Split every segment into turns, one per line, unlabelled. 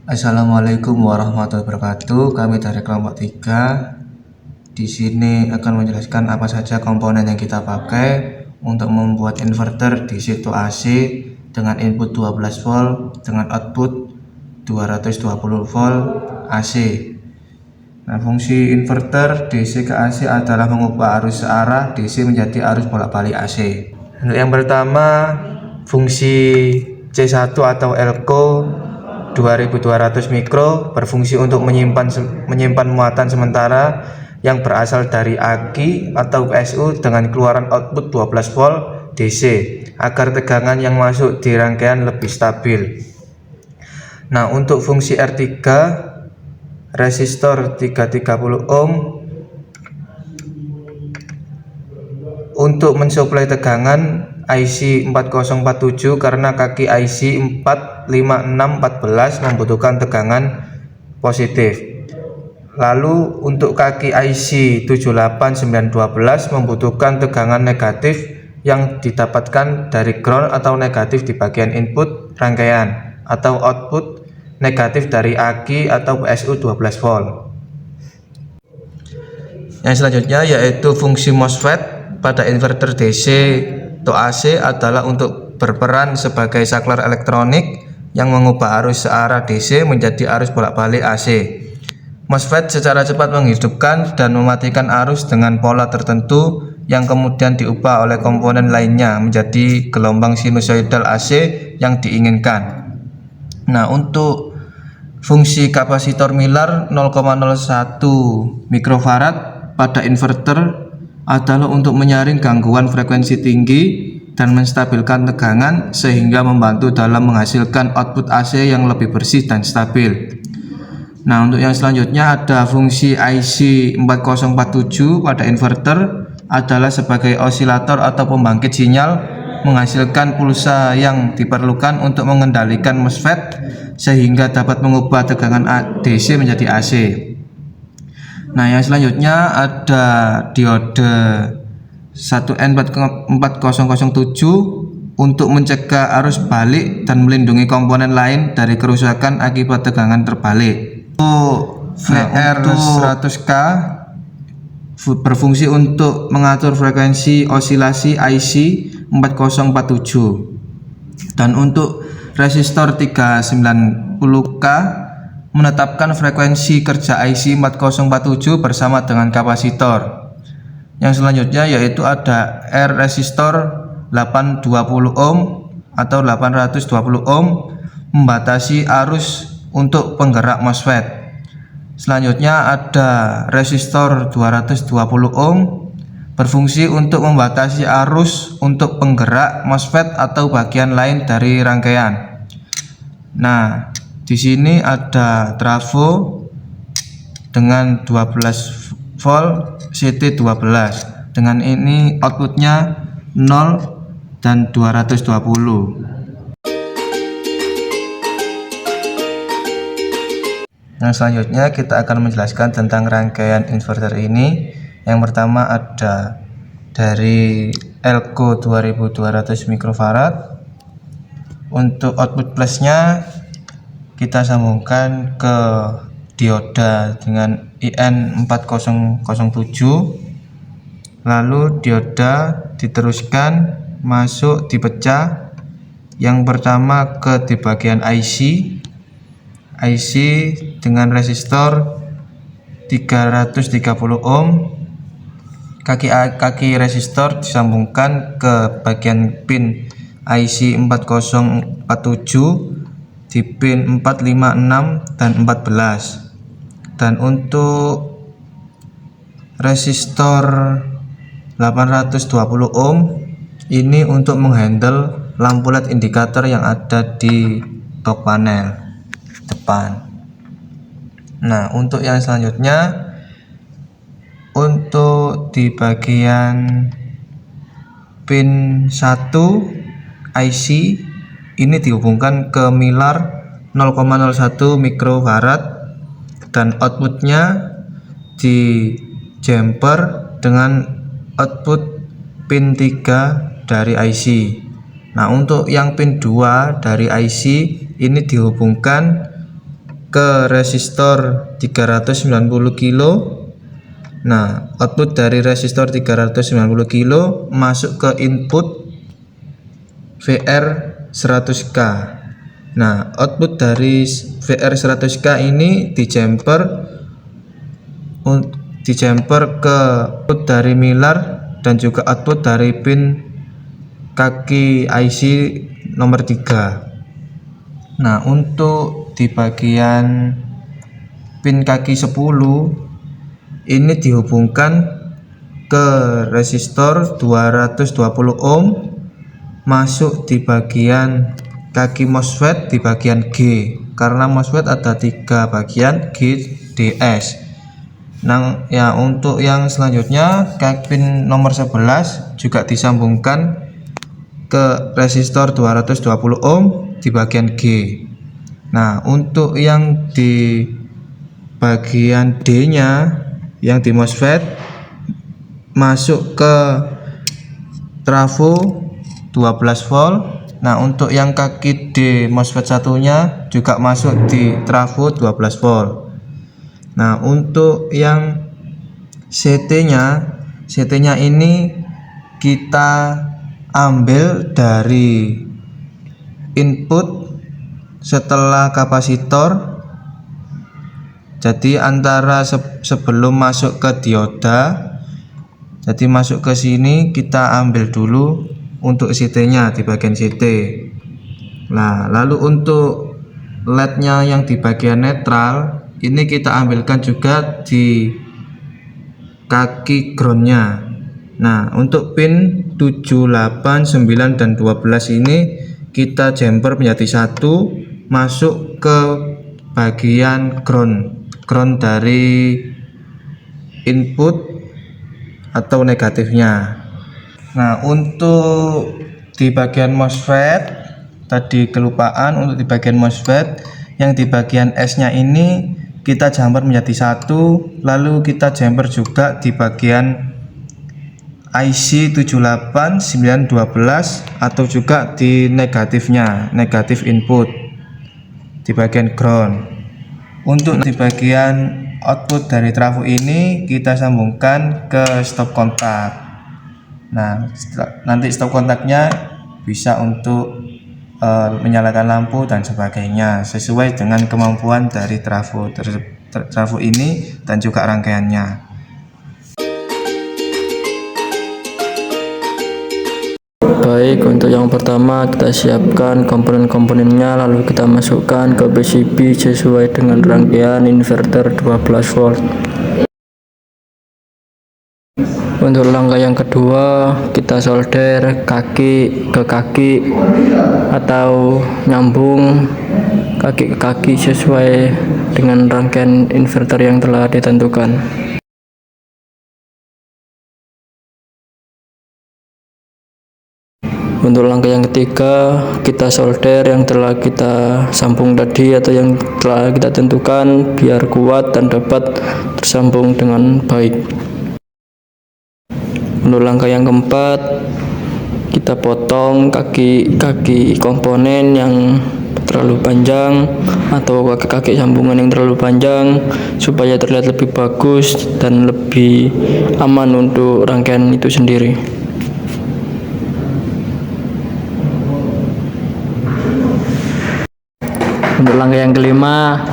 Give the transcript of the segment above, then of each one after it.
Assalamualaikum warahmatullahi wabarakatuh. Kami dari kelompok 3 di sini akan menjelaskan apa saja komponen yang kita pakai untuk membuat inverter DC to AC dengan input 12 volt dengan output 220 volt AC. Nah, fungsi inverter DC ke AC adalah mengubah arus searah DC menjadi arus bolak-balik AC. Untuk yang pertama, fungsi C1 atau elko 2200 mikro berfungsi untuk menyimpan muatan sementara yang berasal dari aki atau PSU dengan keluaran output 12 volt DC agar tegangan yang masuk di rangkaian lebih stabil. Nah, untuk fungsi R3 resistor 330 ohm untuk mensuplai tegangan IC 4047 karena kaki IC 45614 membutuhkan tegangan positif. Lalu untuk kaki IC 78912 membutuhkan tegangan negatif yang didapatkan dari ground atau negatif di bagian input rangkaian atau output negatif dari aki atau PSU 12 volt. Yang selanjutnya yaitu fungsi MOSFET pada inverter DC to AC adalah untuk berperan sebagai saklar elektronik yang mengubah arus searah DC menjadi arus bolak-balik AC. MOSFET secara cepat menghidupkan dan mematikan arus dengan pola tertentu yang kemudian diubah oleh komponen lainnya menjadi gelombang sinusoidal AC yang diinginkan. Nah, untuk fungsi kapasitor Miller 0,01 mikrofarad pada inverter adalah untuk menyaring gangguan frekuensi tinggi dan menstabilkan tegangan sehingga membantu dalam menghasilkan output AC yang lebih bersih dan stabil. Nah, untuk yang selanjutnya ada fungsi IC 4047 pada inverter adalah sebagai osilator atau pembangkit sinyal menghasilkan pulsa yang diperlukan untuk mengendalikan MOSFET sehingga dapat mengubah tegangan DC menjadi AC. Nah, yang selanjutnya ada diode 1N4007 untuk mencegah arus balik dan melindungi komponen lain dari kerusakan akibat tegangan terbalik. Untuk VR100K berfungsi untuk mengatur frekuensi osilasi IC 4047 dan untuk resistor 390K menetapkan frekuensi kerja IC 4047 bersama dengan kapasitor. Yang selanjutnya yaitu ada R resistor 820 ohm atau 820 ohm membatasi arus untuk penggerak MOSFET. Selanjutnya ada resistor 220 ohm berfungsi untuk membatasi arus untuk penggerak MOSFET atau bagian lain dari rangkaian. Nah, di sini ada trafo dengan 12 volt CT12. Dengan ini outputnya 0 dan 220. Yang selanjutnya kita akan menjelaskan tentang rangkaian inverter ini. Yang pertama ada dari elko 2200 mikrofarad. Untuk output plusnya kita sambungkan ke dioda dengan IN4007, lalu dioda diteruskan masuk dipecah. Yang pertama ke di bagian IC dengan resistor 330 ohm. Kaki resistor disambungkan ke bagian pin IC 4047 di pin 4, 5, 6 dan 14. Dan untuk resistor 820 ohm ini untuk menghandle lampu LED indikator yang ada di box panel depan. Nah, untuk yang selanjutnya untuk di bagian pin 1 IC ini dihubungkan ke Miller 0,01 mikrofarad dan outputnya di jumper dengan output pin 3 dari IC. Nah, untuk yang pin 2 dari IC ini dihubungkan ke resistor 390 kilo. Nah, output dari resistor 390 kilo masuk ke input VR 100K. Nah, output dari VR 100K ini dijumper ke output dari Miller dan juga output dari pin kaki IC nomor 3. Nah, untuk di bagian pin kaki 10 ini dihubungkan ke resistor 220 ohm masuk di bagian kaki MOSFET di bagian G, karena MOSFET ada 3 bagian G, D, S. Nah, ya untuk yang selanjutnya pin nomor 11 juga disambungkan ke resistor 220 ohm di bagian G. Nah, untuk yang di bagian D nya yang di MOSFET masuk ke trafo 12 volt. Nah, untuk yang kaki D MOSFET satunya juga masuk di trafo 12 volt. Nah, untuk yang CT nya ini kita ambil dari input setelah kapasitor. Jadi antara sebelum masuk ke dioda, jadi masuk ke sini kita ambil dulu untuk CT nya di bagian CT. Nah, lalu untuk LED nya yang di bagian netral ini kita ambilkan juga di kaki ground nya. Nah, untuk pin 7, 8, 9 dan 12 ini kita jumper menjadi satu masuk ke bagian ground dari input atau negatifnya. Nah, untuk di bagian MOSFET tadi kelupaan, untuk di bagian MOSFET yang di bagian S nya ini kita jumper menjadi satu, lalu kita jumper juga di bagian IC 78912 atau juga di negatifnya, negatif input di bagian ground. Untuk di bagian output dari trafo ini kita sambungkan ke stop kontak. Nah, nanti stop kontaknya bisa untuk menyalakan lampu dan sebagainya sesuai dengan kemampuan dari trafo ini dan juga rangkaiannya.
Baik, untuk yang pertama kita siapkan komponen-komponennya, lalu kita masukkan ke PCB sesuai dengan rangkaian inverter 12 volt. Untuk langkah yang kedua, kita solder kaki ke kaki atau nyambung kaki ke kaki sesuai dengan rangkaian inverter yang telah ditentukan. Untuk langkah yang ketiga, kita solder yang telah kita sambung tadi atau yang telah kita tentukan biar kuat dan dapat tersambung dengan baik. Untuk langkah yang keempat, kita potong kaki komponen yang terlalu panjang atau kaki sambungan yang terlalu panjang supaya terlihat lebih bagus dan lebih aman untuk rangkaian itu sendiri. Untuk langkah yang kelima,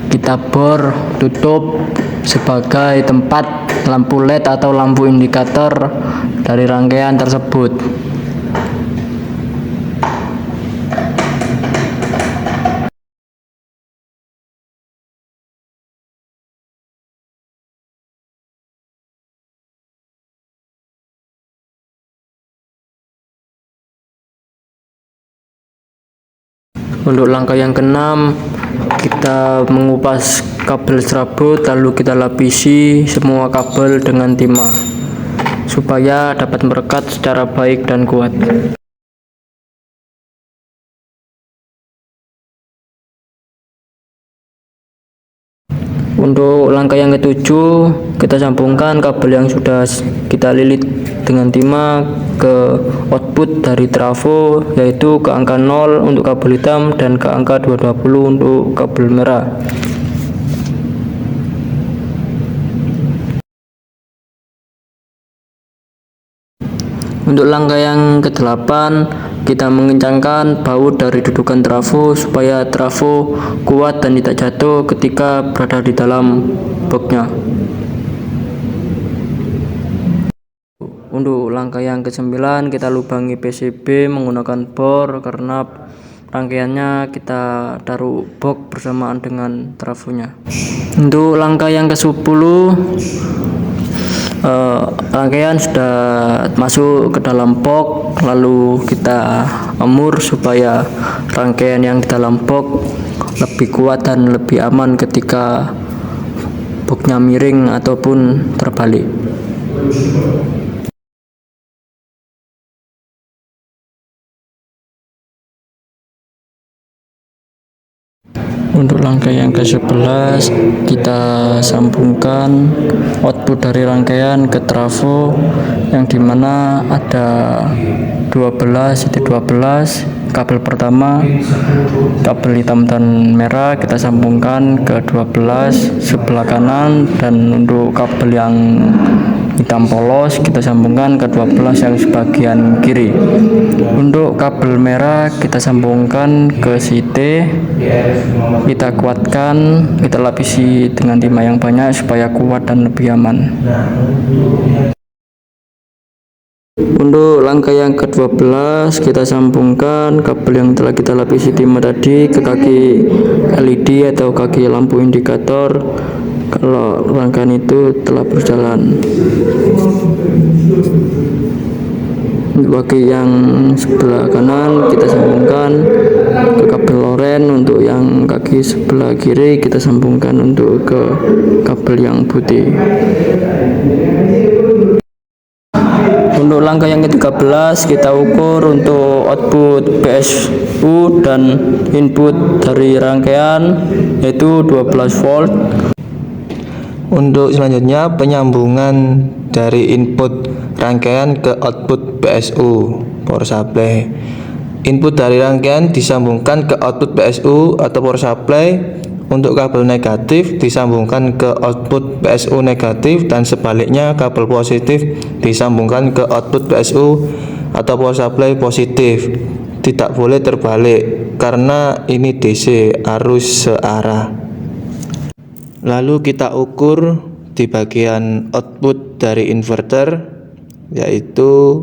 kita bor tutup sebagai tempat lampu LED atau lampu indikator dari rangkaian tersebut. Untuk langkah yang keenam, kita mengupas kabel serabut lalu kita lapisi semua kabel dengan timah supaya dapat merekat secara baik dan kuat. Untuk langkah yang ketujuh, kita sambungkan kabel yang sudah kita lilit dengan timah ke output dari trafo, yaitu ke angka 0 untuk kabel hitam dan ke angka 220 untuk kabel merah. Untuk langkah yang ke-8, kita mengencangkan baut dari dudukan trafo supaya trafo kuat dan tidak jatuh ketika berada di dalam boxnya. Untuk langkah yang ke-9, kita lubangi PCB menggunakan bor karena rangkaiannya kita taruh box bersamaan dengan trafonya. Untuk langkah yang ke-10, rangkaian sudah masuk ke dalam box, lalu kita emur supaya rangkaian yang di dalam box lebih kuat dan lebih aman ketika boxnya miring ataupun terbalik. Untuk langkah yang ke-11, kita sambungkan output dari rangkaian ke trafo yang dimana ada 12 kabel pertama, kabel hitam dan merah kita sambungkan ke 12 sebelah kanan, dan untuk kabel yang hitam polos kita sambungkan ke 12 yang sebagian kiri. Untuk kabel merah kita sambungkan ke site, kita kuatkan, kita lapisi dengan timah yang banyak supaya kuat dan lebih aman. Untuk langkah yang ke-12, kita sambungkan kabel yang telah kita lapisi timah tadi ke kaki LED atau kaki lampu indikator kalau rangkaian itu telah berjalan. Untuk bagi yang sebelah kanan kita sambungkan ke kabel loren, untuk yang kaki sebelah kiri kita sambungkan untuk ke kabel yang putih. Untuk langkah yang ke-13, kita ukur untuk output PSU dan input dari rangkaian, yaitu 12 volt.
Untuk selanjutnya penyambungan dari input rangkaian ke output PSU power supply. Input dari rangkaian disambungkan ke output PSU atau power supply. Untuk kabel negatif disambungkan ke output PSU negatif, dan sebaliknya kabel positif disambungkan ke output PSU atau power supply positif. Tidak boleh terbalik karena ini DC, arus searah. Lalu kita ukur di bagian output dari inverter, yaitu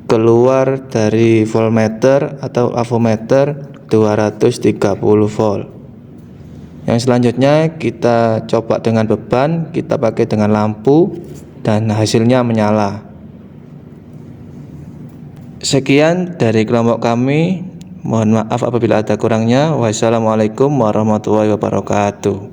keluar dari voltmeter atau avometer 230 volt. Yang selanjutnya kita coba dengan beban, kita pakai dengan lampu dan hasilnya menyala. Sekian dari kelompok kami. Mohon maaf apabila ada kurangnya. Wassalamualaikum warahmatullahi wabarakatuh.